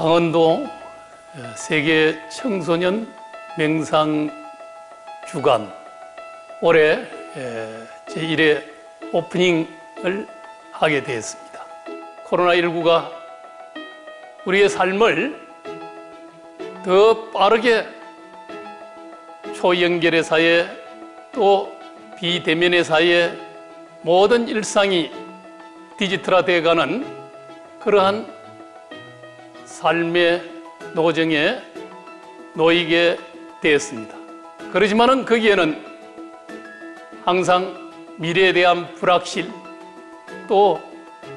강원도 세계 청소년 맹상 주간 올해 제1회 오프닝을 하게 되었습니다. 코로나19가 우리의 삶을 더 빠르게 초연결의 사회 또 비대면의 사회 모든 일상이 디지털화되어가는 그러한 삶의 노정에 놓이게 되었습니다. 그렇지만은 거기에는 항상 미래에 대한 불확실 또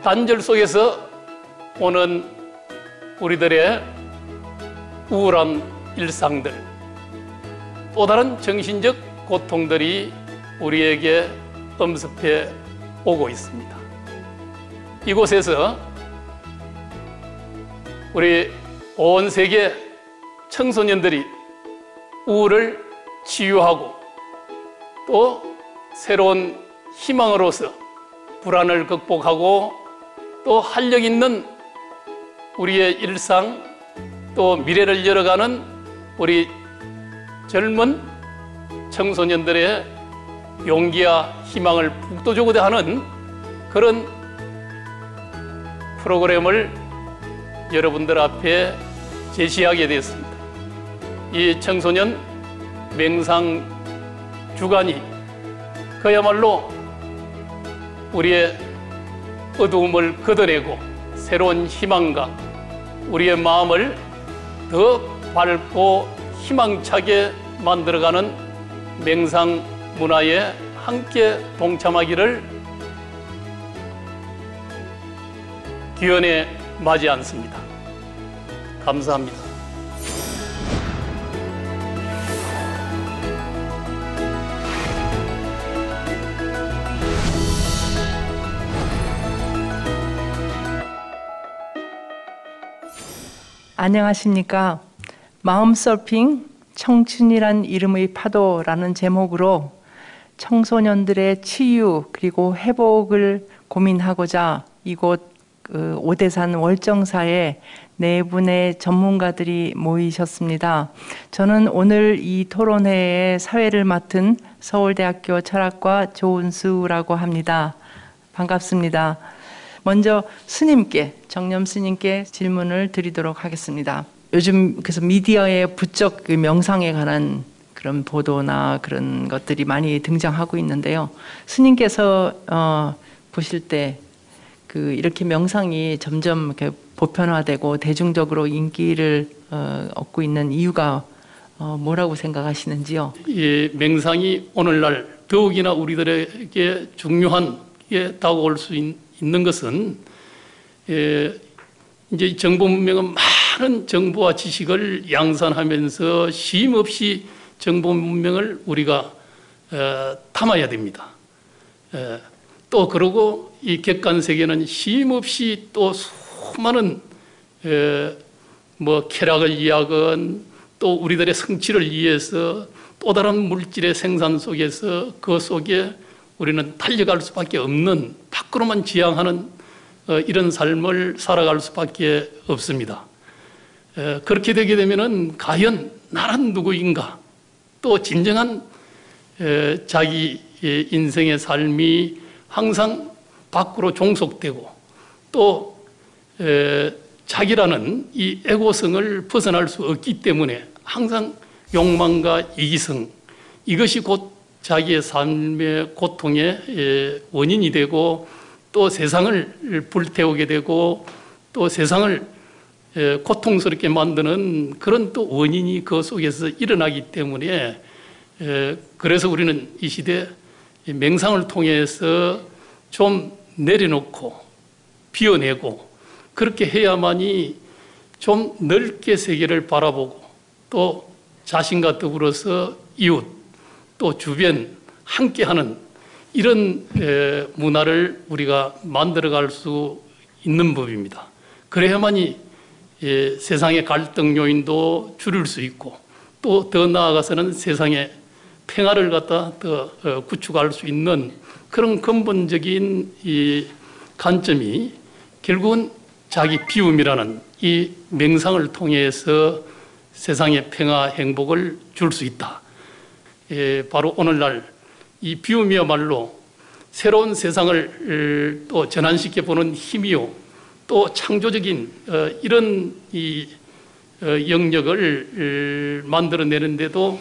단절 속에서 오는 우리들의 우울한 일상들 또 다른 정신적 고통들이 우리에게 엄습해 오고 있습니다. 이곳에서 우리 온 세계 청소년들이 우울을 치유하고 또 새로운 희망으로서 불안을 극복하고 또 활력 있는 우리의 일상 또 미래를 열어가는 우리 젊은 청소년들의 용기와 희망을 북돋우고자 하는 그런 프로그램을 여러분들 앞에 제시하게 되었습니다. 이 청소년 맹상 주간이 그야말로 우리의 어두움을 걷어내고 새로운 희망과 우리의 마음을 더 밝고 희망차게 만들어가는 맹상 문화에 함께 동참하기를 기원에 맞이 않습니다. 감사합니다. 안녕하십니까. 마음서핑 청춘이란 이름의 파도라는 제목으로 청소년들의 치유 그리고 회복을 고민하고자 이곳 오대산 월정사에 네 분의 전문가들이 모이셨습니다. 저는 오늘 이 토론회의 사회를 맡은 서울대학교 철학과 조은수라고 합니다. 반갑습니다. 먼저 스님께, 정념 스님께 질문을 드리도록 하겠습니다. 요즘 그래서 미디어에 부쩍 명상에 관한 그런 보도나 그런 것들이 많이 등장하고 있는데요. 스님께서 보실 때 이렇게 명상이 점점 이렇게 보편화되고 대중적으로 인기를 얻고 있는 이유가 뭐라고 생각하시는지요? 이 명상이 오늘날 더욱이나 우리들에게 중요한 게 다가올 수 있는 것은 이제 정보 문명은 많은 정보와 지식을 양산하면서 쉼 없이 정보 문명을 우리가 담아야 됩니다. 또 그러고 이 객관 세계는 쉼 없이 또 수많은 쾌락을 이야기한 또 우리들의 성취를 위해서 또 다른 물질의 생산 속에서 그 속에 우리는 달려갈 수밖에 없는 밖으로만 지향하는 이런 삶을 살아갈 수밖에 없습니다. 그렇게 되게 되면은 과연 나는 누구인가? 또 진정한 자기 인생의 삶이 항상 밖으로 종속되고 또 자기라는 이 에고성을 벗어날 수 없기 때문에 항상 욕망과 이기성 이것이 곧 자기의 삶의 고통의 원인이 되고 또 세상을 불태우게 되고 또 세상을 고통스럽게 만드는 그런 또 원인이 그 속에서 일어나기 때문에 그래서 우리는 이 시대 명상을 통해서 좀 내려놓고 비워내고 그렇게 해야만이 좀 넓게 세계를 바라보고 또 자신과 더불어서 이웃 또 주변 함께하는 이런 문화를 우리가 만들어갈 수 있는 법입니다. 그래야만이 세상의 갈등 요인도 줄일 수 있고 또 더 나아가서는 세상의 평화를 갖다 더 구축할 수 있는 그런 근본적인 이 관점이 결국은 자기 비움이라는 이 명상을 통해서 세상의 평화, 행복을 줄 수 있다. 바로 오늘날 이 비움이야말로 새로운 세상을 또 전환시켜 보는 힘이요, 또 창조적인 이런 이 영역을 만들어내는데도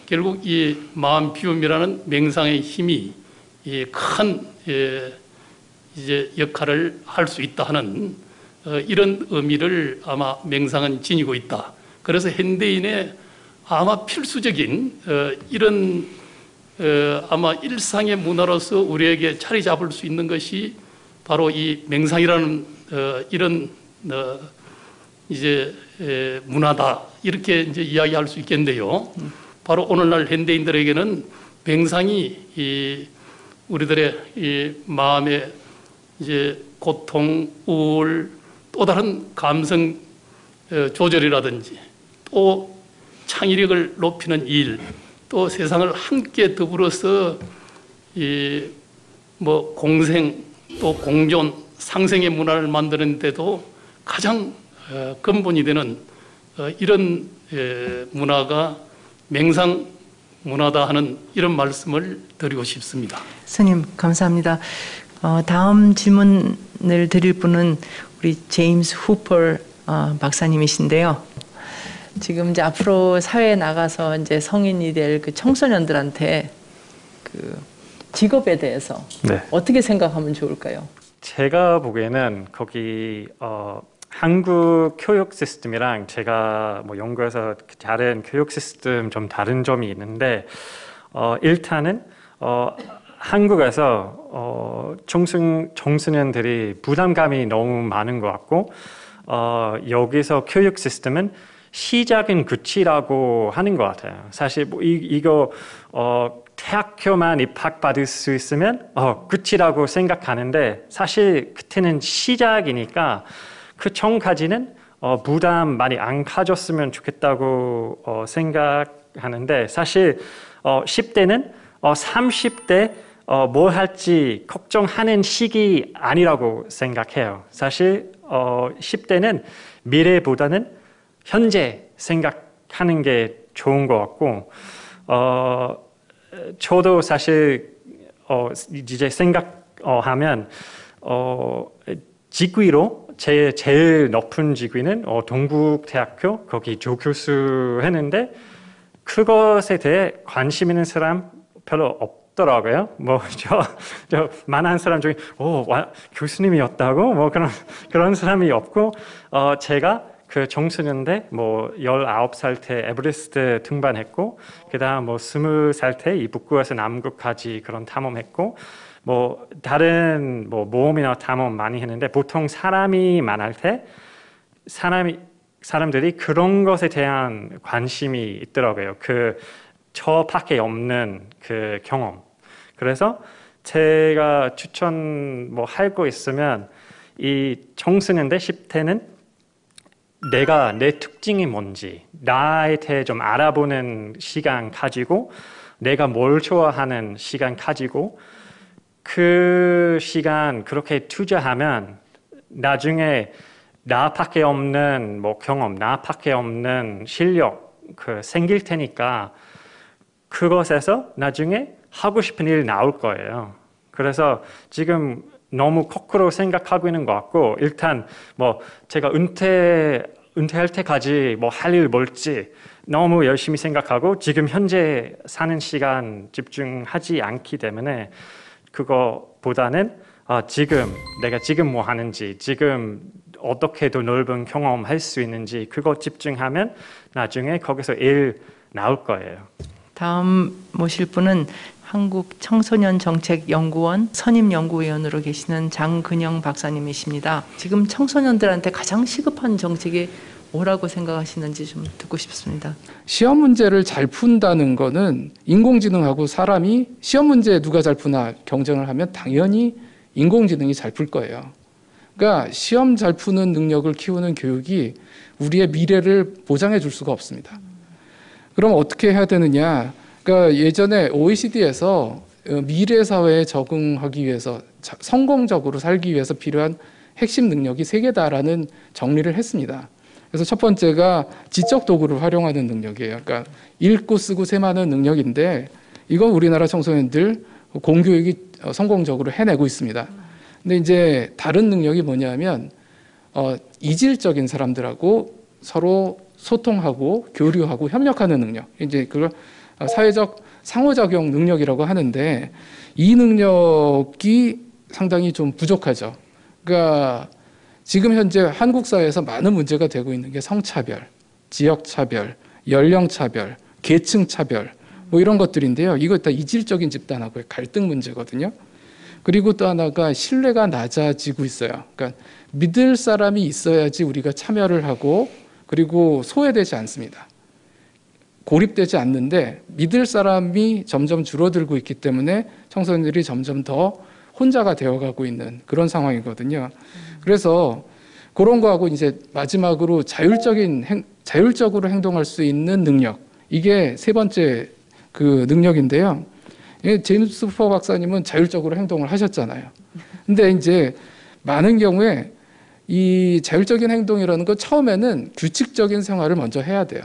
결국 이 마음 비움이라는 명상의 힘이 큰 이제 역할을 할 수 있다 하는 이런 의미를 아마 명상은 지니고 있다. 그래서 현대인의 아마 필수적인 이런 아마 일상의 문화로서 우리에게 자리 잡을 수 있는 것이 바로 이 명상이라는 이런 이제 문화다, 이렇게 이제 이야기할 수 있겠는데요. 바로 오늘날 현대인들에게는 명상이 이 우리들의 이 마음의 이제 고통, 우울, 또 다른 감성 조절이라든지 또 창의력을 높이는 일, 또 세상을 함께 더불어서 이 뭐 공생 또 공존 상생의 문화를 만드는 데도 가장 근본이 되는 이런 문화가 명상 문화다 하는 이런 말씀을 드리고 싶습니다. 스님 감사합니다. 다음 질문을 드릴 분은 우리 제임스 후퍼 박사님이신데요. 지금 이제 앞으로 사회에 나가서 이제 성인이 될 그 청소년들한테 그 직업에 대해서 네. 어떻게 생각하면 좋을까요? 제가 보기에는 거기 한국 교육 시스템이랑 제가 뭐 연구해서 다른 교육 시스템 좀 다른 점이 있는데 일단은 한국에서 청소년들이 부담감이 너무 많은 것 같고 여기서 교육 시스템은 시작은 끝이라고 하는 것 같아요. 사실 뭐 이거 대학교만 입학받을 수 있으면 끝이라고 생각하는데 사실 그때는 시작이니까 그 전까지는 부담 많이 안 가졌으면 좋겠다고 생각하는데 사실 10대는 30대 뭘 할지 걱정하는 시기 아니라고 생각해요. 사실 10대는 미래보다는 현재 생각하는 게 좋은 것 같고 저도 사실 이제 생각하면 직위로 제일 높은 직위는 동국대학교 거기 조교수 했는데 그것에 대해 관심 있는 사람 별로 없더라고요. 뭐 저 만한 사람 중에 교수님이었다고 뭐 그런 사람이 없고 제가 그 청소년대 뭐 19살 때 에베레스트 등반했고 그다음 뭐 20살 때 이 북구에서 남극까지 그런 탐험했고 뭐 다른 뭐 모험이나 탐험 많이 했는데 보통 사람이 만날 때 사람들이 그런 것에 대한 관심이 있더라고요. 그 저밖에 없는 그 경험. 그래서 제가 추천 뭐 할 거 있으면 이 청소년대 10대는 내가 내 특징이 뭔지 나에 대해 좀 알아보는 시간 가지고 내가 뭘 좋아하는 시간 가지고 그 시간 그렇게 투자하면 나중에 나밖에 없는 뭐 경험, 나밖에 없는 실력 그 생길 테니까 그것에서 나중에 하고 싶은 일 나올 거예요. 그래서 지금 너무 거꾸로 생각하고 있는 것 같고 일단 뭐 제가 은퇴할 때까지 뭐 할 일 뭘지 너무 열심히 생각하고 지금 현재 사는 시간 집중하지 않기 때문에 그거보다는 지금 내가 지금 뭐 하는지 지금 어떻게 더 넓은 경험할 수 있는지 그거 집중하면 나중에 거기서 일 나올 거예요. 다음 모실 분은 한국청소년정책연구원 선임연구위원으로 계시는 장근영 박사님이십니다. 지금 청소년들한테 가장 시급한 정책이 뭐라고 생각하시는지 좀 듣고 싶습니다. 시험 문제를 잘 푼다는 거는 인공지능하고 사람이 시험 문제 누가 잘 푸나 경쟁을 하면 당연히 인공지능이 잘 풀 거예요. 그러니까 시험 잘 푸는 능력을 키우는 교육이 우리의 미래를 보장해 줄 수가 없습니다. 그럼 어떻게 해야 되느냐? 그러니까 예전에 OECD에서 미래 사회에 적응하기 위해서 성공적으로 살기 위해서 필요한 핵심 능력이 3개다라는 정리를 했습니다. 그래서 첫 번째가 지적 도구를 활용하는 능력이에요. 그러니까 읽고 쓰고 셈하는 능력인데 이건 우리나라 청소년들 공교육이 성공적으로 해내고 있습니다. 근데 이제 다른 능력이 뭐냐면 이질적인 사람들하고 서로 소통하고 교류하고 협력하는 능력. 이제 그걸 사회적 상호작용 능력이라고 하는데 이 능력이 상당히 좀 부족하죠. 그러니까 지금 현재 한국 사회에서 많은 문제가 되고 있는 게 성차별, 지역차별, 연령차별, 계층차별 뭐 이런 것들인데요. 이거 다 이질적인 집단하고의 갈등 문제거든요. 그리고 또 하나가 신뢰가 낮아지고 있어요. 그러니까 믿을 사람이 있어야지 우리가 참여를 하고 그리고 소외되지 않습니다. 고립되지 않는데 믿을 사람이 점점 줄어들고 있기 때문에 청소년들이 점점 더 혼자가 되어가고 있는 그런 상황이거든요. 그래서 그런 거하고 이제 마지막으로 자율적으로 행동할 수 있는 능력. 이게 세 번째 그 능력인데요. 제임스 포 박사님은 자율적으로 행동을 하셨잖아요. 근데 이제 많은 경우에 이 자율적인 행동이라는 건 처음에는 규칙적인 생활을 먼저 해야 돼요.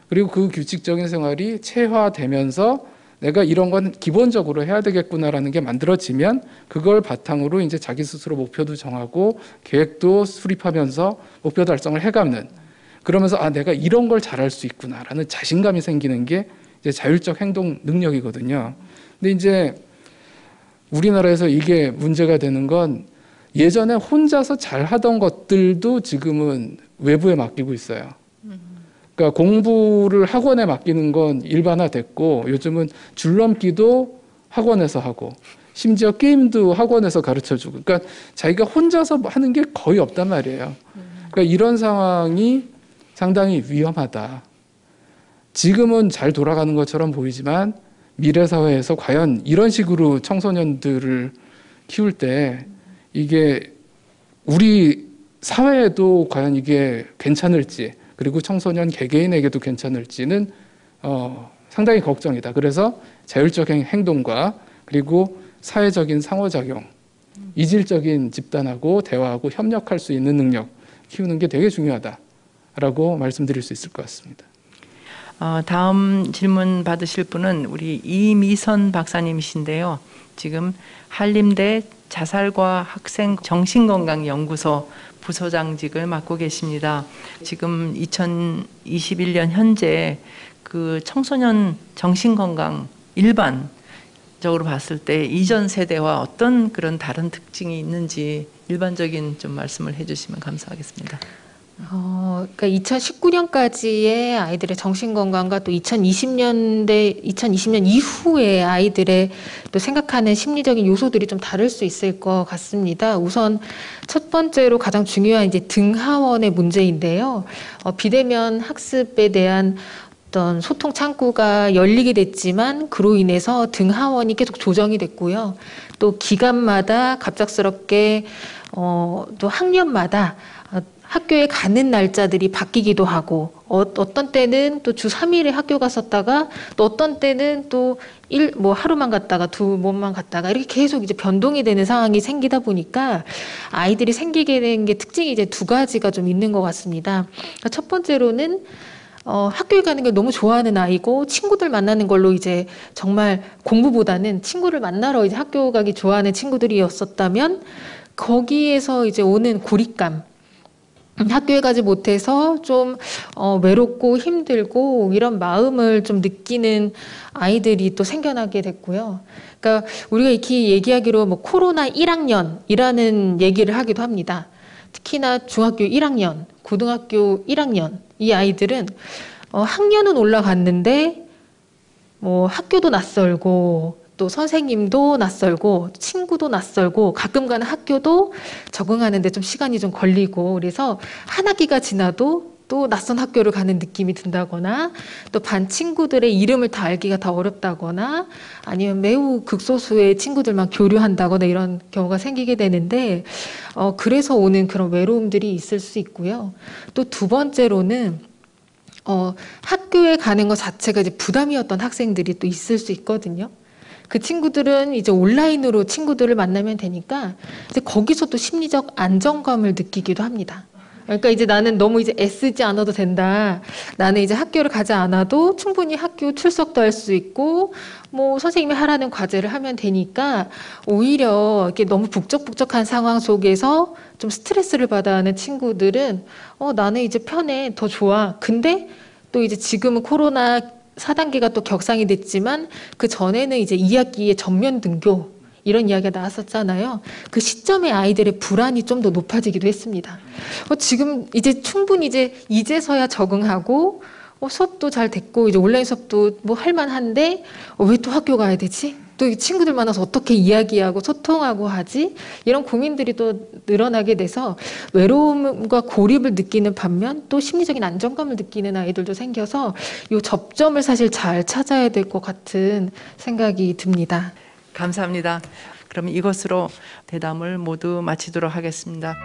그리고 그 규칙적인 생활이 체화되면서 내가 이런 건 기본적으로 해야 되겠구나라는 게 만들어지면 그걸 바탕으로 이제 자기 스스로 목표도 정하고 계획도 수립하면서 목표 달성을 해가는 그러면서 내가 이런 걸 잘할 수 있구나라는 자신감이 생기는 게 이제 자율적 행동 능력이거든요. 근데 이제 우리나라에서 이게 문제가 되는 건 예전에 혼자서 잘 하던 것들도 지금은 외부에 맡기고 있어요. 그러니까 공부를 학원에 맡기는 건 일반화됐고 요즘은 줄넘기도 학원에서 하고 심지어 게임도 학원에서 가르쳐주고 그러니까 자기가 혼자서 하는 게 거의 없단 말이에요. 그러니까 이런 상황이 상당히 위험하다. 지금은 잘 돌아가는 것처럼 보이지만 미래 사회에서 과연 이런 식으로 청소년들을 키울 때 이게 우리 사회에도 과연 이게 괜찮을지 그리고 청소년 개개인에게도 괜찮을지는 상당히 걱정이다. 그래서 자율적인 행동과 그리고 사회적인 상호작용, 이질적인 집단하고 대화하고 협력할 수 있는 능력 키우는 게 되게 중요하다라고 말씀드릴 수 있을 것 같습니다. 다음 질문 받으실 분은 우리 이미선 박사님이신데요. 지금 한림대 자살과 학생 정신건강연구소 부소장직을 맡고 계십니다. 지금 2021년 현재 그 청소년 정신건강 일반적으로 봤을 때 이전 세대와 어떤 그런 다른 특징이 있는지 일반적인 좀 말씀을 해주시면 감사하겠습니다. 그러니까 2019년까지의 아이들의 정신건강과 또 2020년 이후의 아이들의 또 생각하는 심리적인 요소들이 좀 다를 수 있을 것 같습니다. 우선 첫 번째로 가장 중요한 이제 등하원의 문제인데요. 비대면 학습에 대한 어떤 소통 창구가 열리게 됐지만 그로 인해서 등하원이 계속 조정이 됐고요. 또 기간마다 갑작스럽게 또 학년마다 학교에 가는 날짜들이 바뀌기도 하고 어떤 때는 또 주 3일에 학교 갔었다가 또 어떤 때는 또 하루만 갔다가 두 번만 갔다가 이렇게 계속 이제 변동이 되는 상황이 생기다 보니까 아이들이 생기게 된 게 특징이 이제 두 가지가 좀 있는 것 같습니다. 그러니까 첫 번째로는 학교에 가는 걸 너무 좋아하는 아이고 친구들 만나는 걸로 이제 정말 공부보다는 친구를 만나러 이제 학교 가기 좋아하는 친구들이었었다면 거기에서 이제 오는 고립감 학교에 가지 못해서 좀 외롭고 힘들고 이런 마음을 좀 느끼는 아이들이 또 생겨나게 됐고요. 그러니까 우리가 이렇게 얘기하기로 뭐 코로나 1학년이라는 얘기를 하기도 합니다. 특히나 중학교 1학년, 고등학교 1학년 이 아이들은 학년은 올라갔는데 뭐 학교도 낯설고 또 선생님도 낯설고 친구도 낯설고 가끔 가는 학교도 적응하는데 좀 시간이 좀 걸리고 그래서 한 학기가 지나도 또 낯선 학교를 가는 느낌이 든다거나 또 반 친구들의 이름을 다 알기가 더 어렵다거나 아니면 매우 극소수의 친구들만 교류한다거나 이런 경우가 생기게 되는데 그래서 오는 그런 외로움들이 있을 수 있고요. 또 두 번째로는 학교에 가는 것 자체가 이제 부담이었던 학생들이 또 있을 수 있거든요. 그 친구들은 이제 온라인으로 친구들을 만나면 되니까 이제 거기서도 심리적 안정감을 느끼기도 합니다. 그러니까 이제 나는 너무 이제 애쓰지 않아도 된다. 나는 이제 학교를 가지 않아도 충분히 학교 출석도 할 수 있고, 뭐 선생님이 하라는 과제를 하면 되니까 오히려 이렇게 너무 북적북적한 상황 속에서 좀 스트레스를 받아 하는 친구들은 나는 이제 편해, 더 좋아. 근데 또 이제 지금은 코로나 4단계가 또 격상이 됐지만 그 전에는 이제 2학기에 전면 등교 이런 이야기가 나왔었잖아요. 그 시점에 아이들의 불안이 좀 더 높아지기도 했습니다. 지금 이제 충분히 이제서야 적응하고 수업도 잘 됐고 이제 온라인 수업도 뭐 할만한데 왜 또 학교 가야 되지? 또 이 친구들 만나서 어떻게 이야기하고 소통하고 하지? 이런 고민들이 또 늘어나게 돼서 외로움과 고립을 느끼는 반면 또 심리적인 안정감을 느끼는 아이들도 생겨서 이 접점을 사실 잘 찾아야 될 것 같은 생각이 듭니다. 감사합니다. 그럼 이것으로 대담을 모두 마치도록 하겠습니다.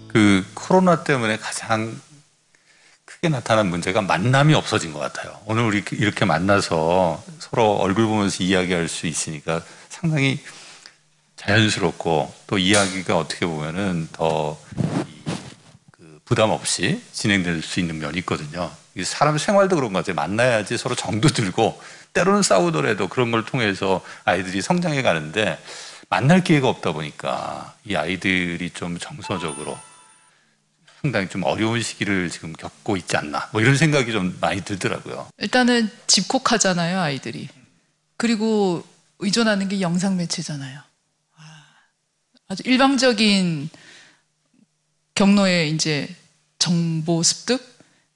그 코로나 때문에 가장 크게 나타난 문제가 만남이 없어진 것 같아요. 오늘 우리 이렇게 만나서 서로 얼굴 보면서 이야기할 수 있으니까 상당히 자연스럽고 또 이야기가 어떻게 보면은 더 부담 없이 진행될 수 있는 면이 있거든요. 사람 생활도 그런 것 같아요. 만나야지 서로 정도 들고 때로는 싸우더라도 그런 걸 통해서 아이들이 성장해 가는데 만날 기회가 없다 보니까 이 아이들이 좀 정서적으로 상당히 좀 어려운 시기를 지금 겪고 있지 않나 뭐 이런 생각이 좀 많이 들더라고요. 일단은 집콕하잖아요, 아이들이. 그리고 의존하는 게 영상 매체잖아요. 아주 일방적인 경로의 이제 정보 습득?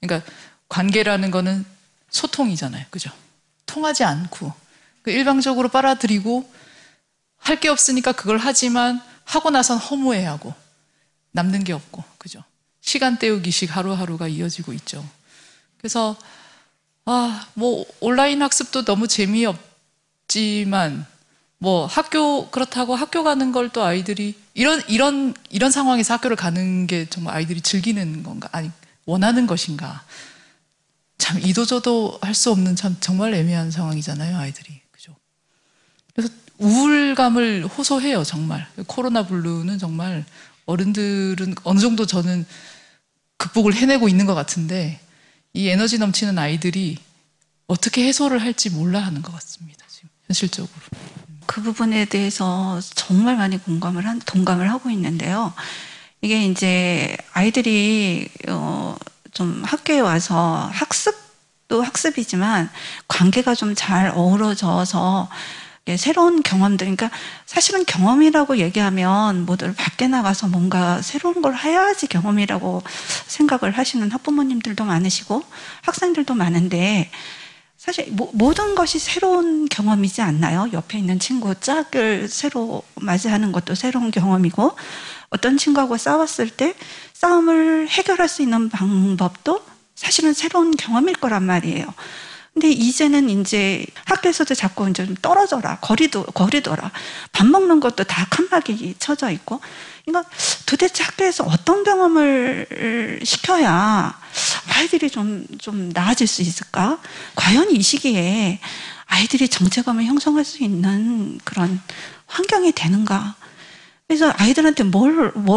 그러니까 관계라는 거는 소통이잖아요. 그죠? 통하지 않고. 일방적으로 빨아들이고 할 게 없으니까 그걸 하지만 하고 나선 허무해하고 남는 게 없고. 그죠? 시간 때우기식 하루하루가 이어지고 있죠. 그래서 뭐 온라인 학습도 너무 재미없지만 뭐 그렇다고 학교 가는 걸 또 아이들이 이런 상황에서 학교를 가는 게 정말 아이들이 즐기는 건가? 아니 원하는 것인가? 참 이도저도 할 수 없는 참 정말 애매한 상황이잖아요, 아이들이. 그죠? 그래서 우울감을 호소해요, 정말. 코로나 블루는 정말 어른들은 어느 정도 저는 극복을 해내고 있는 것 같은데 이 에너지 넘치는 아이들이 어떻게 해소를 할지 몰라 하는 것 같습니다, 지금 현실적으로. 그 부분에 대해서 정말 많이 동감을 하고 있는데요. 이게 이제 아이들이 좀 학교에 와서 학습도 학습이지만 관계가 좀 잘 어우러져서 새로운 경험들, 그러니까 사실은 경험이라고 얘기하면 모두 밖에 나가서 뭔가 새로운 걸 해야지 경험이라고 생각을 하시는 학부모님들도 많으시고 학생들도 많은데 사실 모든 것이 새로운 경험이지 않나요? 옆에 있는 친구 짝을 새로 맞이하는 것도 새로운 경험이고 어떤 친구하고 싸웠을 때 싸움을 해결할 수 있는 방법도 사실은 새로운 경험일 거란 말이에요. 근데 이제는 이제 학교에서도 자꾸 이제 좀 떨어져라, 거리둬라. 밥 먹는 것도 다 칸막이 쳐져 있고. 그러니까 도대체 학교에서 어떤 경험을 시켜야 아이들이 좀 나아질 수 있을까? 과연 이 시기에 아이들이 정체감을 형성할 수 있는 그런 환경이 되는가? 그래서 아이들한테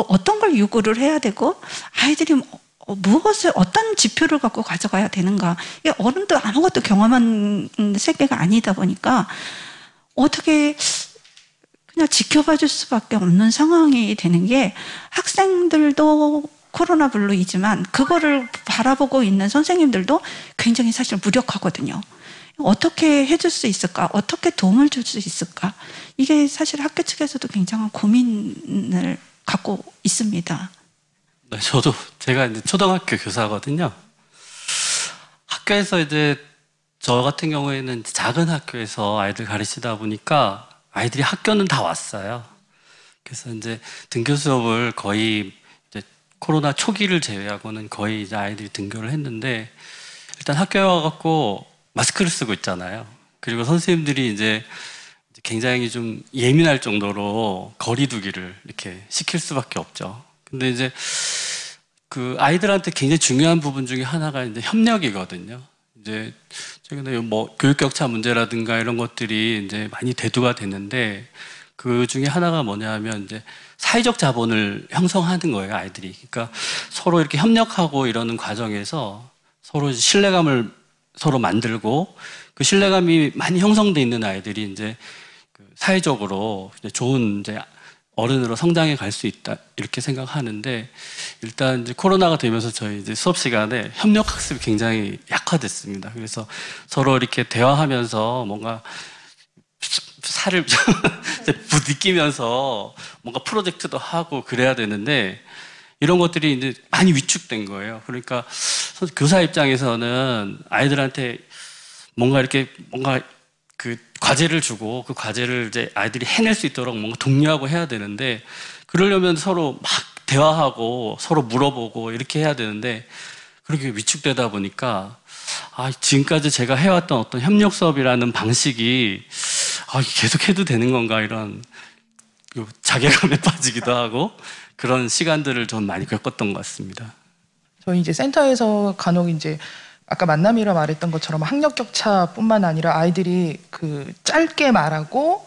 어떤 걸 요구를 해야 되고, 아이들이 무엇을 어떤 지표를 갖고 가져가야 되는가. 이게 어른도 아무것도 경험한 세계가 아니다 보니까 어떻게 그냥 지켜봐 줄 수밖에 없는 상황이 되는 게 학생들도 코로나 블루이지만 그거를 바라보고 있는 선생님들도 굉장히 사실 무력하거든요. 어떻게 해줄 수 있을까? 어떻게 도움을 줄 수 있을까? 이게 사실 학교 측에서도 굉장한 고민을 갖고 있습니다. 네, 제가 이제 초등학교 교사거든요. 학교에서 이제 저 같은 경우에는 작은 학교에서 아이들 가르치다 보니까 아이들이 학교는 다 왔어요. 그래서 이제 등교 수업을 거의 이제 코로나 초기를 제외하고는 거의 이제 아이들이 등교를 했는데 일단 학교에 와갖고 마스크를 쓰고 있잖아요. 그리고 선생님들이 이제 굉장히 좀 예민할 정도로 거리두기를 이렇게 시킬 수밖에 없죠. 근데 이제 그 아이들한테 굉장히 중요한 부분 중에 하나가 이제 협력이거든요. 이제 최근에 뭐 교육 격차 문제라든가 이런 것들이 이제 많이 대두가 됐는데 그 중에 하나가 뭐냐면 이제 사회적 자본을 형성하는 거예요, 아이들이. 그러니까 서로 이렇게 협력하고 이러는 과정에서 서로 신뢰감을 서로 만들고 그 신뢰감이 많이 형성돼 있는 아이들이 이제 그 사회적으로 이제 좋은 이제 어른으로 성장해 갈 수 있다 이렇게 생각하는데 일단 이제 코로나가 되면서 저희 이제 수업 시간에 협력 학습이 굉장히 약화됐습니다. 그래서 서로 이렇게 대화하면서 뭔가 살을 부딪히면서 뭔가 프로젝트도 하고 그래야 되는데 이런 것들이 이제 많이 위축된 거예요. 그러니까 교사 입장에서는 아이들한테 뭔가 그 과제를 주고 그 과제를 이제 아이들이 해낼 수 있도록 뭔가 독려하고 해야 되는데 그러려면 서로 막 대화하고 서로 물어보고 이렇게 해야 되는데 그렇게 위축되다 보니까 지금까지 제가 해왔던 어떤 협력 수업이라는 방식이 계속 해도 되는 건가 이런 자괴감에 빠지기도 하고 그런 시간들을 좀 많이 겪었던 것 같습니다. 저희 이제 센터에서 간혹 이제 아까 만남이라 말했던 것처럼 학력 격차뿐만 아니라 아이들이 그 짧게 말하고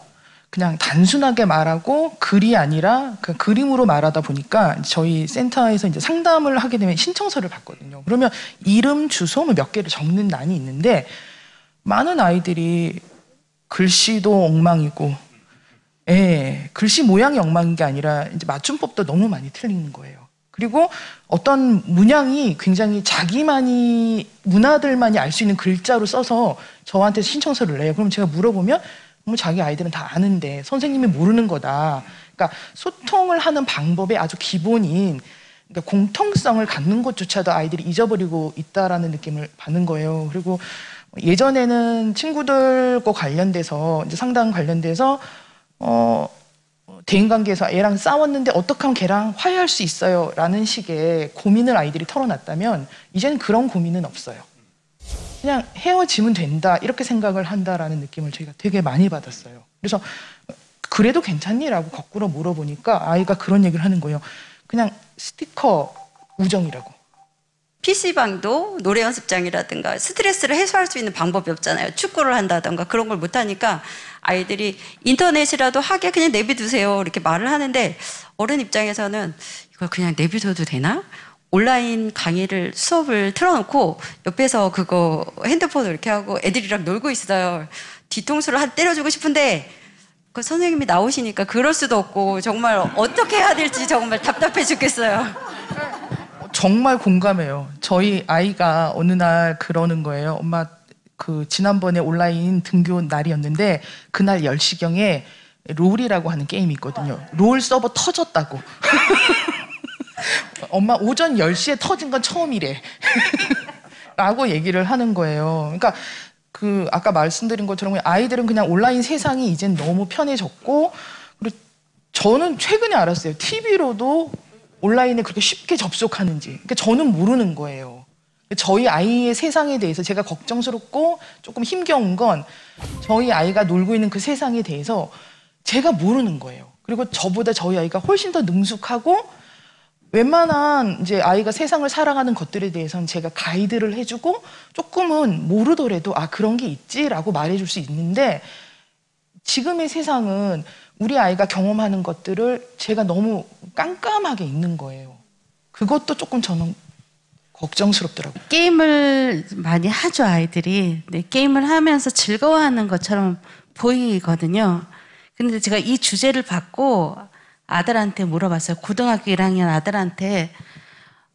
그냥 단순하게 말하고 글이 아니라 그 그림으로 말하다 보니까 저희 센터에서 이제 상담을 하게 되면 신청서를 받거든요. 그러면 이름, 주소 몇 개를 적는 난이 있는데 많은 아이들이 글씨도 엉망이고, 글씨 모양이 엉망인 게 아니라 이제 맞춤법도 너무 많이 틀리는 거예요. 그리고 어떤 문양이 굉장히 문화들만이 알 수 있는 글자로 써서 저한테 신청서를 내요. 그럼 제가 물어보면 자기 아이들은 다 아는데 선생님이 모르는 거다. 그러니까 소통을 하는 방법의 아주 기본인 그러니까 공통성을 갖는 것조차도 아이들이 잊어버리고 있다라는 느낌을 받는 거예요. 그리고 예전에는 친구들과 관련돼서 이제 상담 관련돼서 대인관계에서 애랑 싸웠는데 어떻게 하면 걔랑 화해할 수 있어요? 라는 식의 고민을 아이들이 털어놨다면 이제는 그런 고민은 없어요. 그냥 헤어지면 된다 이렇게 생각을 한다라는 느낌을 저희가 되게 많이 받았어요. 그래서 그래도 괜찮니? 라고 거꾸로 물어보니까 아이가 그런 얘기를 하는 거예요. 그냥 스티커 우정이라고. PC방도 노래 연습장이라든가 스트레스를 해소할 수 있는 방법이 없잖아요. 축구를 한다든가 그런 걸 못하니까 아이들이 인터넷이라도 하게 그냥 내비두세요 이렇게 말을 하는데 어른 입장에서는 이걸 그냥 내비둬도 되나? 온라인 강의를 수업을 틀어놓고 옆에서 그거 핸드폰을 이렇게 하고 애들이랑 놀고 있어요. 뒤통수를 때려주고 싶은데 그 선생님이 나오시니까 그럴 수도 없고 정말 어떻게 해야 될지 정말 답답해 죽겠어요. 정말 공감해요. 저희 아이가 어느 날 그러는 거예요. 엄마 그 지난번에 온라인 등교 날이었는데 그날 10시경에 롤이라고 하는 게임이 있거든요. 롤 서버 터졌다고. 엄마 오전 10시에 터진 건 처음이래. 라고 얘기를 하는 거예요. 그러니까 그 아까 말씀드린 것처럼 아이들은 그냥 온라인 세상이 이젠 너무 편해졌고 그리고 저는 최근에 알았어요. TV로도 온라인에 그렇게 쉽게 접속하는지. 그러니까 저는 모르는 거예요. 저희 아이의 세상에 대해서 제가 걱정스럽고 조금 힘겨운 건 저희 아이가 놀고 있는 그 세상에 대해서 제가 모르는 거예요. 그리고 저보다 저희 아이가 훨씬 더 능숙하고 웬만한 이제 아이가 세상을 살아가는 것들에 대해서는 제가 가이드를 해주고 조금은 모르더라도 그런 게 있지라고 말해줄 수 있는데 지금의 세상은 우리 아이가 경험하는 것들을 제가 너무 깜깜하게 있는 거예요. 그것도 조금 저는 걱정스럽더라고요. 게임을 많이 하죠, 아이들이. 네, 게임을 하면서 즐거워하는 것처럼 보이거든요. 근데 제가 이 주제를 받고 아들한테 물어봤어요. 고등학교 1학년 아들한테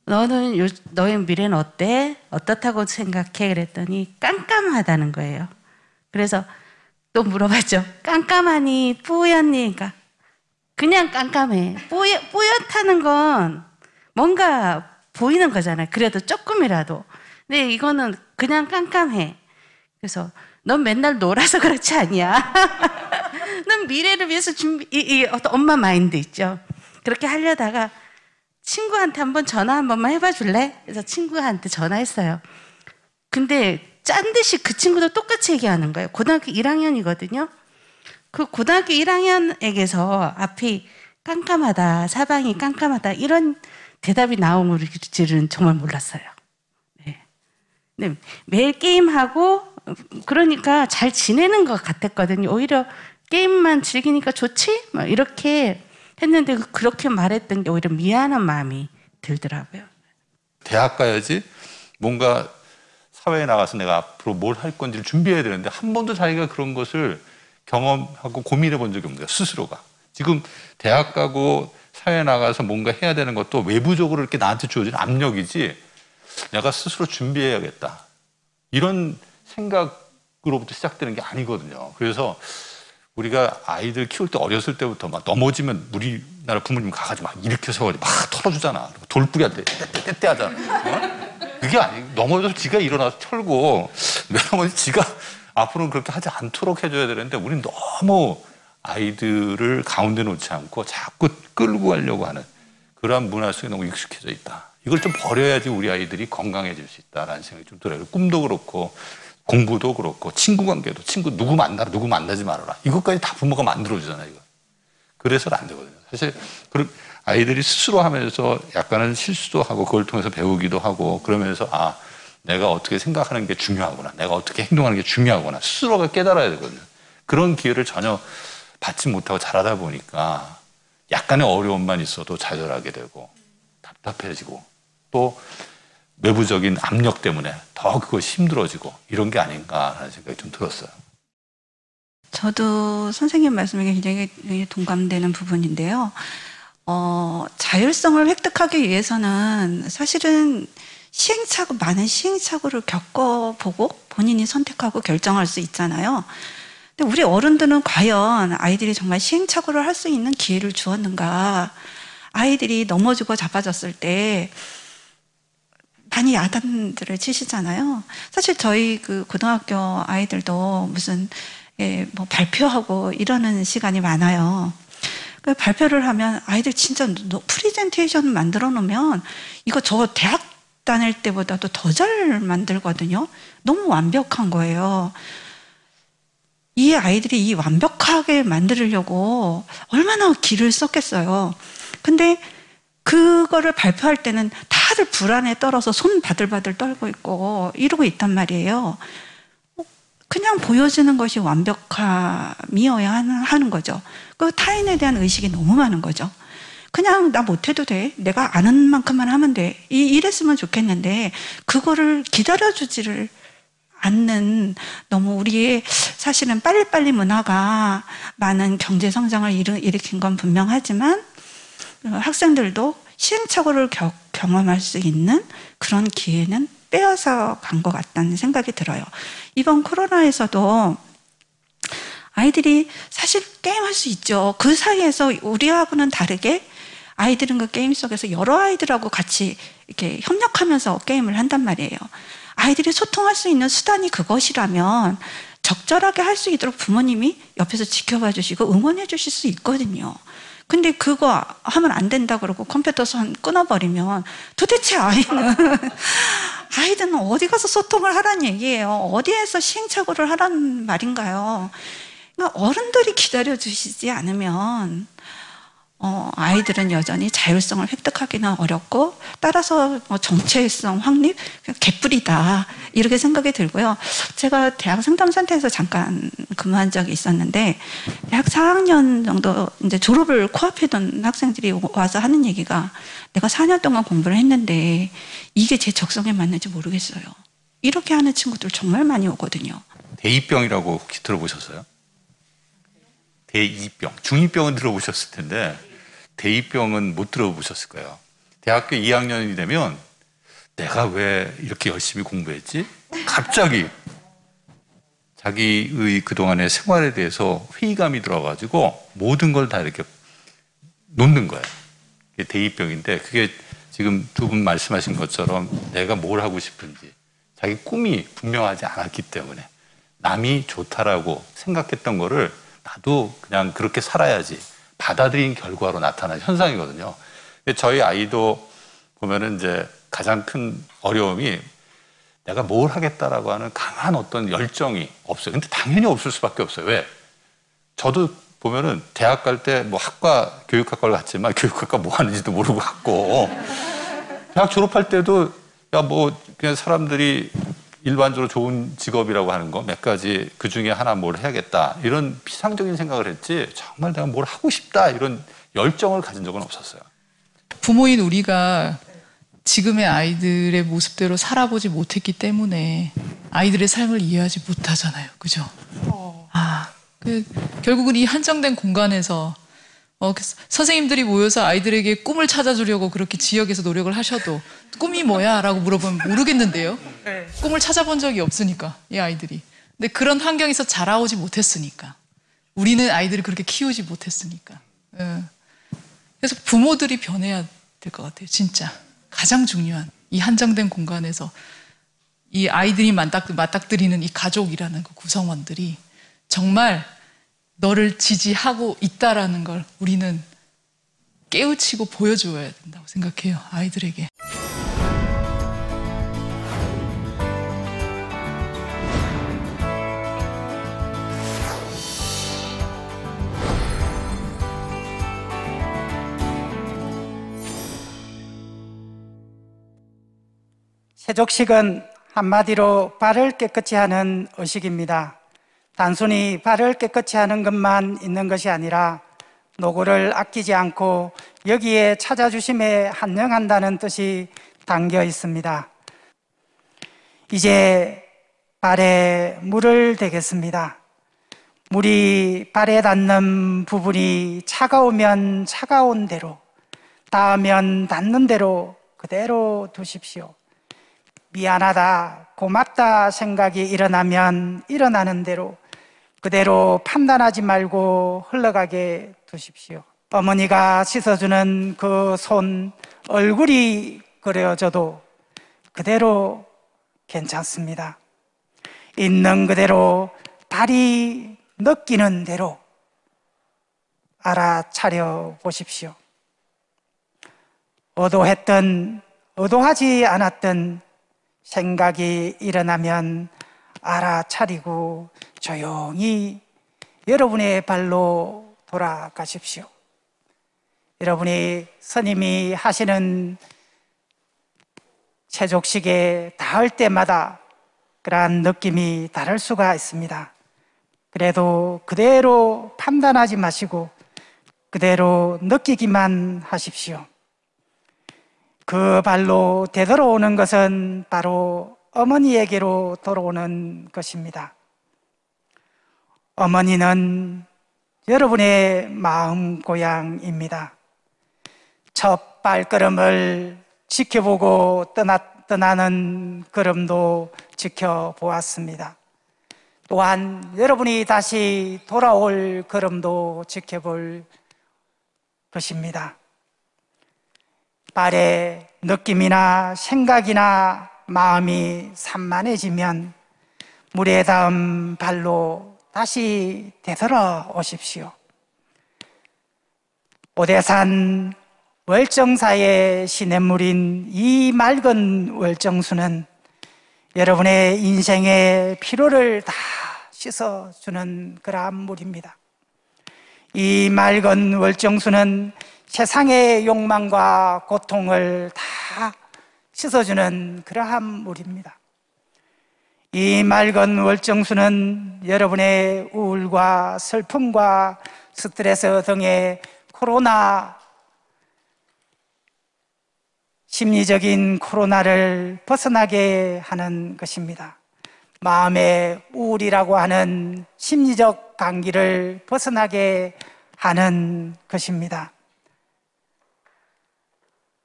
너의 미래는 어때? 어떻다고 생각해? 그랬더니 깜깜하다는 거예요. 그래서 또 물어봤죠. 깜깜하니 뿌옇니? 그러니까 그냥 깜깜해. 뿌옇다는 건 뭔가 보이는 거잖아요. 그래도 조금이라도. 근데 이거는 그냥 깜깜해. 그래서 넌 맨날 놀아서 그렇지 않냐? 넌 미래를 위해서 어떤 엄마 마인드 있죠. 그렇게 하려다가 친구한테 한번 전화 한 번만 해봐 줄래? 그래서 친구한테 전화했어요. 근데 짠 듯이 그 친구도 똑같이 얘기하는 거예요. 고등학교 1학년이거든요. 그 고등학교 1학년에게서 앞이 깜깜하다, 사방이 깜깜하다 이런 대답이 나온 줄은 정말 몰랐어요. 네. 네. 매일 게임하고 그러니까 잘 지내는 것 같았거든요. 오히려 게임만 즐기니까 좋지? 막 이렇게 했는데 그렇게 말했던 게 오히려 미안한 마음이 들더라고요. 대학 가야지 뭔가 사회에 나가서 내가 앞으로 뭘 할 건지를 준비해야 되는데 한 번도 자기가 그런 것을 경험하고 고민해 본 적이 없는 거예요. 스스로가. 지금 대학 가고 사회에 나가서 뭔가 해야 되는 것도 외부적으로 이렇게 나한테 주어진 압력이지 내가 스스로 준비해야겠다. 이런 생각으로부터 시작되는 게 아니거든요. 그래서 우리가 아이들 키울 때 어렸을 때부터 막 넘어지면 우리나라 부모님 가가지고 막 이렇게 서가지고 막 털어주잖아. 돌뿌리한테 떼떼 하잖아. 어? 그게 아니고 넘어져서 지가 일어나서 털고 외할머니 지가 앞으로는 그렇게 하지 않도록 해줘야 되는데 우리는 너무 아이들을 가운데 놓지 않고 자꾸 끌고 가려고 하는 그러한 문화 속에 너무 익숙해져 있다. 이걸 좀 버려야지 우리 아이들이 건강해질 수 있다라는 생각이 좀 들어요. 꿈도 그렇고 공부도 그렇고 친구 관계도 친구 누구 만나라 누구 만나지 말아라 이것까지 다 부모가 만들어주잖아요. 이거. 그래서는 안 되거든요. 사실 아이들이 스스로 하면서 약간은 실수도 하고 그걸 통해서 배우기도 하고 그러면서 아 내가 어떻게 생각하는 게 중요하구나 내가 어떻게 행동하는 게 중요하구나 스스로가 깨달아야 되거든요. 그런 기회를 전혀 받지 못하고 자라다 보니까 약간의 어려움만 있어도 좌절하게 되고 답답해지고 또 외부적인 압력 때문에 더 그것이 힘들어지고 이런 게 아닌가라는 생각이 좀 들었어요. 저도 선생님 말씀에 굉장히 동감되는 부분인데요. 자율성을 획득하기 위해서는 사실은 많은 시행착오를 겪어보고 본인이 선택하고 결정할 수 있잖아요. 근데 우리 어른들은 과연 아이들이 정말 시행착오를 할 수 있는 기회를 주었는가? 아이들이 넘어지고 자빠졌을 때 많이 야단들을 치시잖아요. 사실 저희 그 고등학교 아이들도 무슨 뭐 발표하고 이러는 시간이 많아요. 그 발표를 하면 아이들 진짜 프리젠테이션 만들어 놓으면 이거 저 대학 다닐 때보다도 더 잘 만들거든요. 너무 완벽한 거예요. 이 아이들이 이 완벽하게 만들려고 얼마나 기를 썼겠어요. 근데 그거를 발표할 때는 다들 불안에 떨어서 손 바들바들 떨고 있고 이러고 있단 말이에요. 그냥 보여지는 것이 완벽함이어야 하는 거죠. 그 타인에 대한 의식이 너무 많은 거죠. 그냥 나 못해도 돼. 내가 아는 만큼만 하면 돼. 이랬으면 좋겠는데 그거를 기다려주지를 않는 너무 우리의 사실은 빨리빨리 문화가 많은 경제 성장을 일으킨 건 분명하지만 학생들도 시행착오를 경험할 수 있는 그런 기회는 빼앗아 간 것 같다는 생각이 들어요. 이번 코로나에서도 아이들이 사실 게임할 수 있죠. 그 사이에서 우리하고는 다르게 아이들은 그 게임 속에서 여러 아이들하고 같이 이렇게 협력하면서 게임을 한단 말이에요. 아이들이 소통할 수 있는 수단이 그것이라면 적절하게 할 수 있도록 부모님이 옆에서 지켜봐 주시고 응원해 주실 수 있거든요. 근데 그거 하면 안 된다 그러고 컴퓨터 선 끊어버리면 도대체 아이들은 어디 가서 소통을 하란 얘기예요. 어디에서 시행착오를 하란 말인가요? 그러니까 어른들이 기다려 주시지 않으면 아이들은 여전히 자율성을 획득하기는 어렵고 따라서 정체성 확립 개뿔이다 이렇게 생각이 들고요. 제가 대학 상담센터에서 잠깐 근무한 적이 있었는데 대학 4학년 정도 이제 졸업을 코앞에 둔 학생들이 와서 하는 얘기가 내가 4년 동안 공부를 했는데 이게 제 적성에 맞는지 모르겠어요. 이렇게 하는 친구들 정말 많이 오거든요. 대이병이라고 혹시 들어보셨어요? 대이병. 중2병은 들어보셨을 텐데 대이병은 못 들어보셨을 거예요. 대학교 2학년이 되면 내가 왜 이렇게 열심히 공부했지? 갑자기 자기의 그동안의 생활에 대해서 회의감이 들어가지고 모든 걸 다 이렇게 놓는 거예요. 그게 대이병인데 그게 지금 두 분 말씀하신 것처럼 내가 뭘 하고 싶은지 자기 꿈이 분명하지 않았기 때문에 남이 좋다라고 생각했던 거를 나도 그냥 그렇게 살아야지 받아들인 결과로 나타난 현상이거든요. 저희 아이도 보면은 이제 가장 큰 어려움이 내가 뭘 하겠다라고 하는 강한 어떤 열정이 없어요. 근데 당연히 없을 수밖에 없어요. 왜? 저도 보면은 대학 갈 때 뭐 학과 교육학과를 갔지만 교육학과 뭐 하는지도 모르고 갔고 대학 졸업할 때도 야 뭐 그냥 사람들이 일반적으로 좋은 직업이라고 하는 거 몇 가지 그 중에 하나 뭘 해야겠다 이런 피상적인 생각을 했지 정말 내가 뭘 하고 싶다 이런 열정을 가진 적은 없었어요. 부모인 우리가 지금의 아이들의 모습대로 살아보지 못했기 때문에 아이들의 삶을 이해하지 못하잖아요. 그죠? 결국은 이 한정된 공간에서 선생님들이 모여서 아이들에게 꿈을 찾아주려고 그렇게 지역에서 노력을 하셔도 꿈이 뭐야? 라고 물어보면 모르겠는데요. 꿈을 찾아본 적이 없으니까 이 아이들이. 근데 그런 환경에서 자라오지 못했으니까. 우리는 아이들을 그렇게 키우지 못했으니까. 그래서 부모들이 변해야 될 것 같아요. 진짜. 가장 중요한 이 한정된 공간에서 이 아이들이 맞닥뜨리는 이 가족이라는 그 구성원들이 정말 너를 지지하고 있다라는 걸 우리는 깨우치고 보여줘야 된다고 생각해요. 아이들에게. 세족식은 한마디로 발을 깨끗이 하는 의식입니다. 단순히 발을 깨끗이 하는 것만 있는 것이 아니라 노고를 아끼지 않고 여기에 찾아주심에 한영한다는 뜻이 담겨 있습니다. 이제 발에 물을 대겠습니다. 물이 발에 닿는 부분이 차가우면 차가운 대로, 닿으면 닿는 대로 그대로 두십시오. 미안하다, 고맙다 생각이 일어나면 일어나는 대로 그대로 판단하지 말고 흘러가게 두십시오. 어머니가 씻어주는 그 손, 얼굴이 그려져도 그대로 괜찮습니다. 있는 그대로 발이 느끼는 대로 알아차려 보십시오. 의도했든 의도하지 않았든 생각이 일어나면 알아차리고 조용히 여러분의 발로 돌아가십시오. 여러분이 스님이 하시는 세족식에 닿을 때마다 그러한 느낌이 다를 수가 있습니다. 그래도 그대로 판단하지 마시고 그대로 느끼기만 하십시오. 그 발로 되돌아오는 것은 바로 어머니에게로 돌아오는 것입니다. 어머니는 여러분의 마음 고향입니다. 첫 발걸음을 지켜보고 떠나는 걸음도 지켜보았습니다. 또한 여러분이 다시 돌아올 걸음도 지켜볼 것입니다. 발의 느낌이나 생각이나 마음이 산만해지면 물에 닿은 발로 다시 되돌아오십시오. 오대산 월정사의 시냇물인 이 맑은 월정수는 여러분의 인생의 피로를 다 씻어주는 그러한 물입니다. 이 맑은 월정수는 세상의 욕망과 고통을 다 씻어주는 그러한 물입니다. 이 맑은 월정수는 여러분의 우울과 슬픔과 스트레스 등의 코로나, 심리적인 코로나를 벗어나게 하는 것입니다. 마음의 우울이라고 하는 심리적 감기를 벗어나게 하는 것입니다.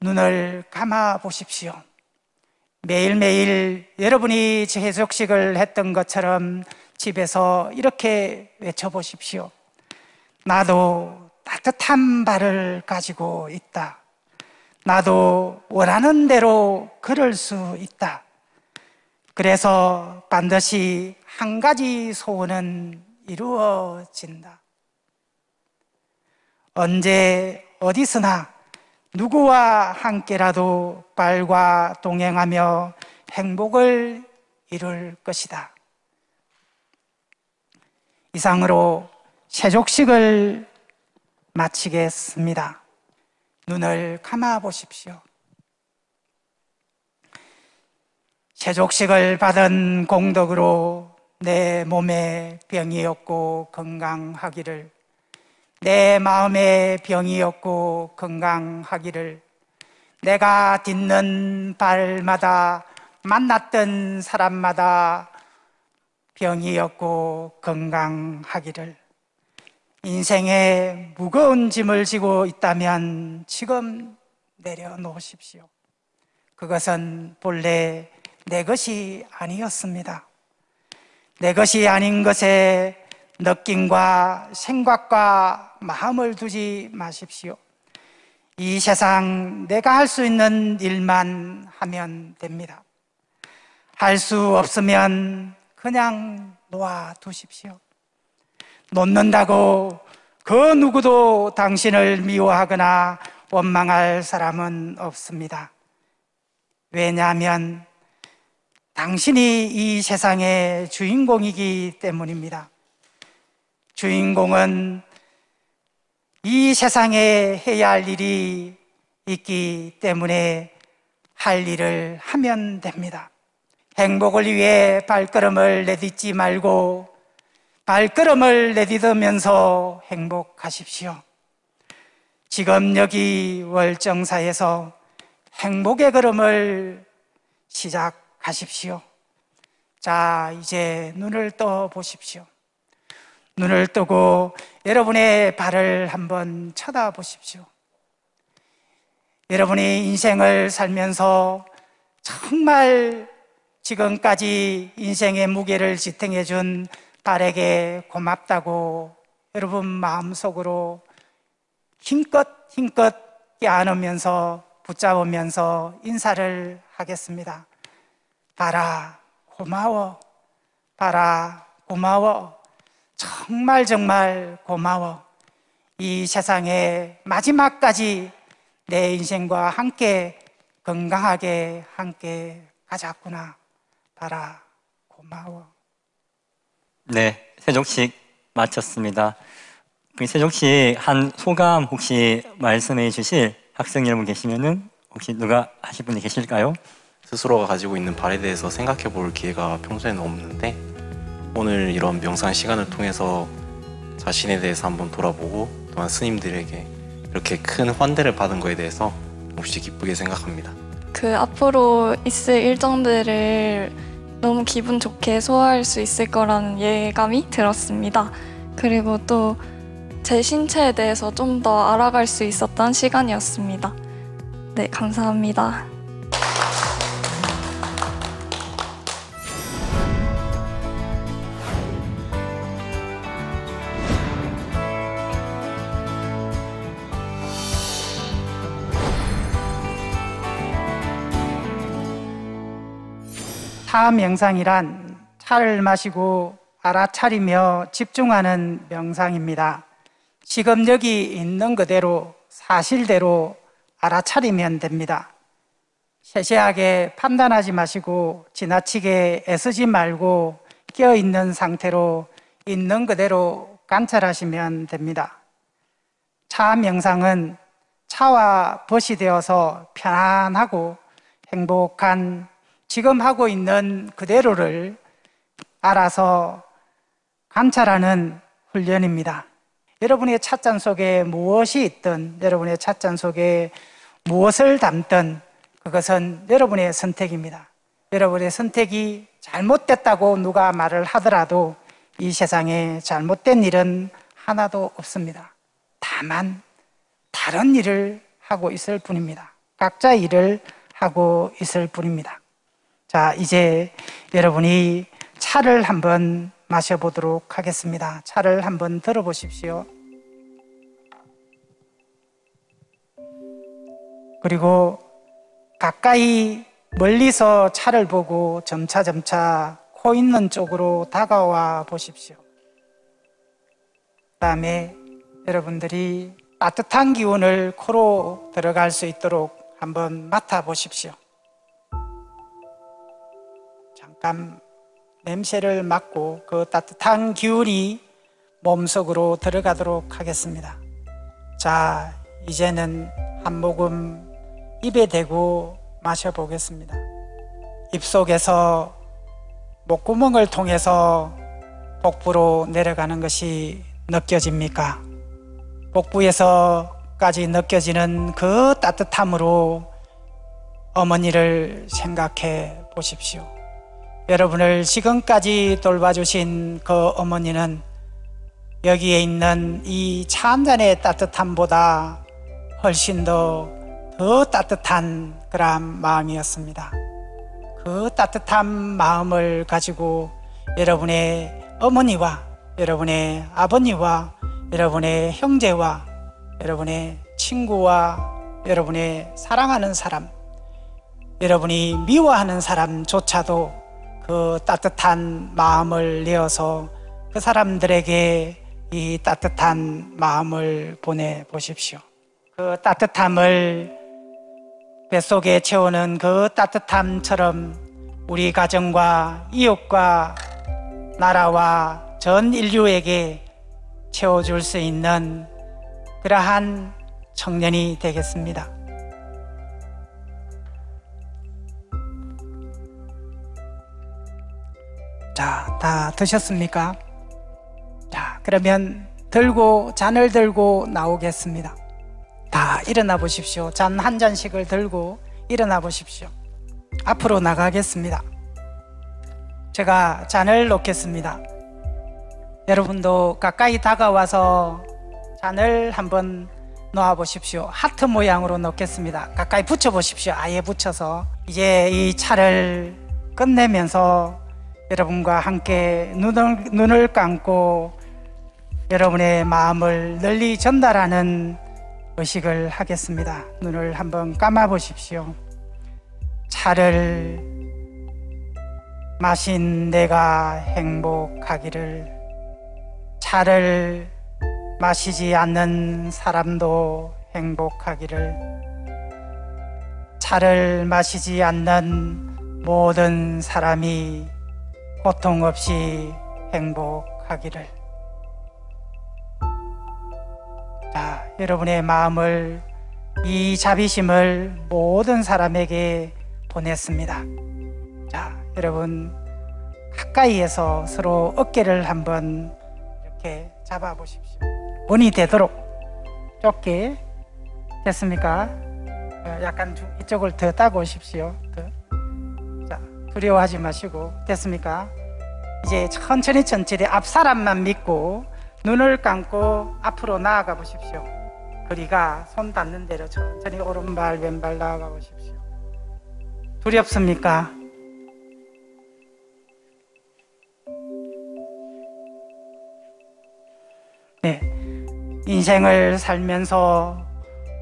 눈을 감아 보십시오. 매일매일 여러분이 세족식을 했던 것처럼 집에서 이렇게 외쳐보십시오. 나도 따뜻한 발을 가지고 있다. 나도 원하는 대로 걸을 수 있다. 그래서 반드시 한 가지 소원은 이루어진다. 언제 어디서나 누구와 함께라도 발과 동행하며 행복을 이룰 것이다. 이상으로 세족식을 마치겠습니다. 눈을 감아 보십시오. 세족식을 받은 공덕으로 내 몸에 병이 없고 건강하기를, 내 마음에 병이 없고 건강하기를, 내가 딛는 발마다 만났던 사람마다 병이 없고 건강하기를, 인생에 무거운 짐을 지고 있다면 지금 내려놓으십시오. 그것은 본래 내 것이 아니었습니다. 내 것이 아닌 것에 느낌과 생각과 마음을 두지 마십시오. 이 세상 내가 할 수 있는 일만 하면 됩니다. 할 수 없으면 그냥 놓아두십시오. 놓는다고 그 누구도 당신을 미워하거나 원망할 사람은 없습니다. 왜냐하면 당신이 이 세상의 주인공이기 때문입니다. 주인공은 이 세상에 해야 할 일이 있기 때문에 할 일을 하면 됩니다. 행복을 위해 발걸음을 내딛지 말고 발걸음을 내딛으면서 행복하십시오. 지금 여기 월정사에서 행복의 걸음을 시작하십시오. 자, 이제 눈을 떠 보십시오. 눈을 뜨고 여러분의 발을 한번 쳐다보십시오. 여러분이 인생을 살면서 정말 지금까지 인생의 무게를 지탱해 준 발에게 고맙다고 여러분 마음속으로 힘껏 껴안으면서 붙잡으면서 인사를 하겠습니다. 발아, 고마워. 발아, 고마워. 정말 고마워. 이 세상의 마지막까지 내 인생과 함께 건강하게 함께 가자꾸나. 발아, 고마워. 네, 세족식 마쳤습니다. 그 세족식 한 소감 혹시 말씀해 주실 학생 여러분 계시면은 혹시 누가 하실 분이 계실까요? 스스로가 가지고 있는 발에 대해서 생각해 볼 기회가 평소에는 없는데 오늘 이런 명상 시간을 통해서 자신에 대해서 한번 돌아보고 또한 스님들에게 이렇게 큰 환대를 받은 거에 대해서 몹시 기쁘게 생각합니다. 그 앞으로 있을 일정들을 너무 기분 좋게 소화할 수 있을 거라는 예감이 들었습니다. 그리고 또 제 신체에 대해서 좀 더 알아갈 수 있었던 시간이었습니다. 네, 감사합니다. 차 명상이란 차를 마시고 알아차리며 집중하는 명상입니다. 지금 여기 있는 그대로 사실대로 알아차리면 됩니다. 세세하게 판단하지 마시고 지나치게 애쓰지 말고 깨어있는 상태로 있는 그대로 관찰하시면 됩니다. 차 명상은 차와 벗이 되어서 편안하고 행복한 지금 하고 있는 그대로를 알아서 관찰하는 훈련입니다. 여러분의 찻잔 속에 무엇이 있든 여러분의 찻잔 속에 무엇을 담든 그것은 여러분의 선택입니다. 여러분의 선택이 잘못됐다고 누가 말을 하더라도 이 세상에 잘못된 일은 하나도 없습니다. 다만 다른 일을 하고 있을 뿐입니다. 각자 일을 하고 있을 뿐입니다. 자, 이제 여러분이 차를 한번 마셔보도록 하겠습니다. 차를 한번 들어보십시오. 그리고 가까이 멀리서 차를 보고 점차 코 있는 쪽으로 다가와 보십시오. 그다음에 여러분들이 따뜻한 기운을 코로 들어갈 수 있도록 한번 맡아보십시오. 잠깐 냄새를 맡고 그 따뜻한 기운이 몸속으로 들어가도록 하겠습니다. 자, 이제는 한 모금 입에 대고 마셔보겠습니다. 입속에서 목구멍을 통해서 복부로 내려가는 것이 느껴집니까? 복부에서까지 느껴지는 그 따뜻함으로 어머니를 생각해 보십시오. 여러분을 지금까지 돌봐주신 그 어머니는 여기에 있는 이 차 한 잔의 따뜻함보다 훨씬 더 따뜻한 그런 마음이었습니다. 그 따뜻한 마음을 가지고 여러분의 어머니와 여러분의 아버님과 여러분의 형제와 여러분의 친구와 여러분의 사랑하는 사람, 여러분이 미워하는 사람조차도 그 따뜻한 마음을 내어서 그 사람들에게 이 따뜻한 마음을 보내보십시오. 그 따뜻함을 뱃속에 채우는 그 따뜻함처럼 우리 가정과 이웃과 나라와 전 인류에게 채워줄 수 있는 그러한 청년이 되겠습니다. 자, 다 드셨습니까? 자, 그러면 잔을 들고 나오겠습니다. 다 일어나 보십시오. 잔 한 잔씩을 들고 일어나 보십시오. 앞으로 나가겠습니다. 제가 잔을 놓겠습니다. 여러분도 가까이 다가와서 잔을 한번 놓아 보십시오. 하트 모양으로 놓겠습니다. 가까이 붙여 보십시오. 아예 붙여서 이제 이 차를 끝내면서 여러분과 함께 눈을 감고 여러분의 마음을 널리 전달하는 의식을 하겠습니다. 눈을 한번 감아 보십시오. 차를 마신 내가 행복하기를, 차를 마시지 않는 사람도 행복하기를, 차를 마시지 않는 모든 사람이 고통 없이 행복하기를. 자, 여러분의 마음을, 이 자비심을 모든 사람에게 보냈습니다. 자, 여러분 가까이에서 서로 어깨를 한번 이렇게 잡아 보십시오. 본이 되도록 좁게. 됐습니까? 약간 이쪽을 더 따고 오십시오. 자, 두려워하지 마시고. 됐습니까? 이제 천천히 앞 사람만 믿고 눈을 감고 앞으로 나아가 보십시오. 거리가 손 닿는 대로 천천히 오른발 왼발 나아가 보십시오. 두렵습니까? 네, 인생을 살면서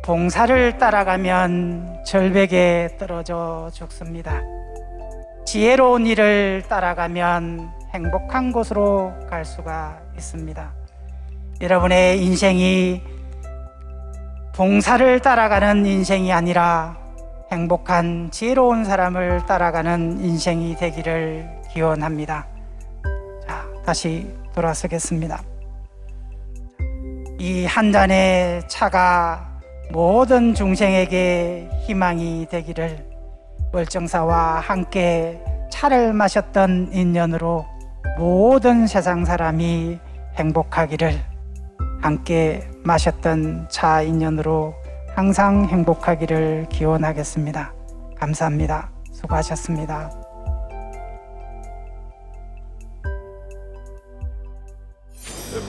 봉사를 따라가면 절벽에 떨어져 죽습니다. 지혜로운 일을 따라가면 행복한 곳으로 갈 수가 있습니다. 여러분의 인생이 봉사를 따라가는 인생이 아니라 행복한 지혜로운 사람을 따라가는 인생이 되기를 기원합니다. 자, 다시 돌아서겠습니다. 이 한 잔의 차가 모든 중생에게 희망이 되기를, 월정사와 함께 차를 마셨던 인연으로 모든 세상 사람이 행복하기를, 함께 마셨던 차 인연으로 항상 행복하기를 기원하겠습니다. 감사합니다. 수고하셨습니다.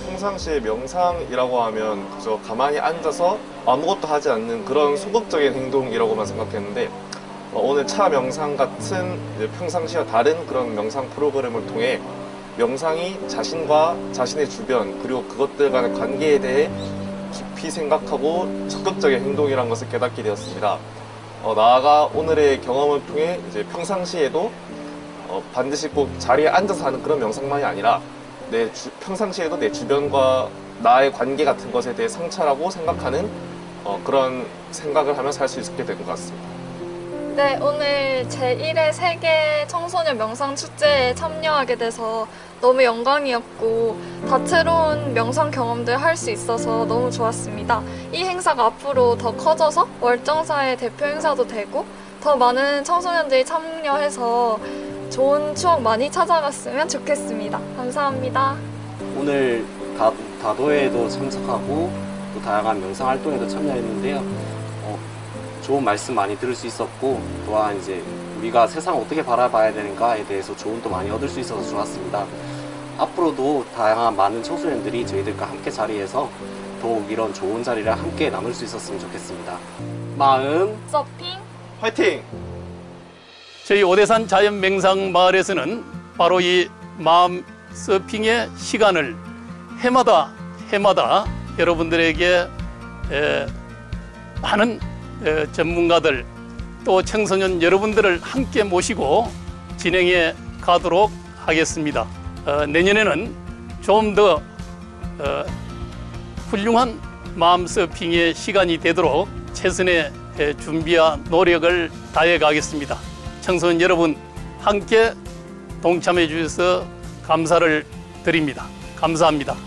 평상시에 명상이라고 하면 그저 가만히 앉아서 아무것도 하지 않는 그런 소극적인 행동이라고만 생각했는데, 오늘 차 명상 같은 평상시와 다른 그런 명상 프로그램을 통해 명상이 자신과 자신의 주변 그리고 그것들 간의 관계에 대해 깊이 생각하고 적극적인 행동이라는 것을 깨닫게 되었습니다. 나아가 오늘의 경험을 통해 이제 평상시에도 반드시 꼭 자리에 앉아서 하는 그런 명상만이 아니라 평상시에도 내 주변과 나의 관계 같은 것에 대해 성찰하고 생각하는 그런 생각을 하면서 할 수 있게 된 것 같습니다. 네, 오늘 제1회 세계 청소년 명상 축제에 참여하게 돼서 너무 영광이었고 다채로운 명상 경험들 할 수 있어서 너무 좋았습니다. 이 행사가 앞으로 더 커져서 월정사의 대표 행사도 되고 더 많은 청소년들이 참여해서 좋은 추억 많이 찾아갔으면 좋겠습니다. 감사합니다. 오늘 다도회에도 참석하고 또 다양한 명상 활동에도 참여했는데요. 좋은 말씀 많이 들을 수 있었고 또한 이제 우리가 세상을 어떻게 바라봐야 되는가에 대해서 조언도 많이 얻을 수 있어서 좋았습니다. 앞으로도 다양한 많은 청소년들이 저희들과 함께 자리해서 더욱 이런 좋은 자리를 함께 나눌 수 있었으면 좋겠습니다. 마음 서핑 화이팅! 저희 오대산 자연명상마을에서는 바로 이 마음 서핑의 시간을 해마다 여러분들에게 많은 전문가들 또 청소년 여러분들을 함께 모시고 진행해 가도록 하겠습니다. 내년에는 좀 더 훌륭한 마음 서핑의 시간이 되도록 최선의 준비와 노력을 다해 가겠습니다. 청소년 여러분 함께 동참해 주셔서 감사를 드립니다. 감사합니다.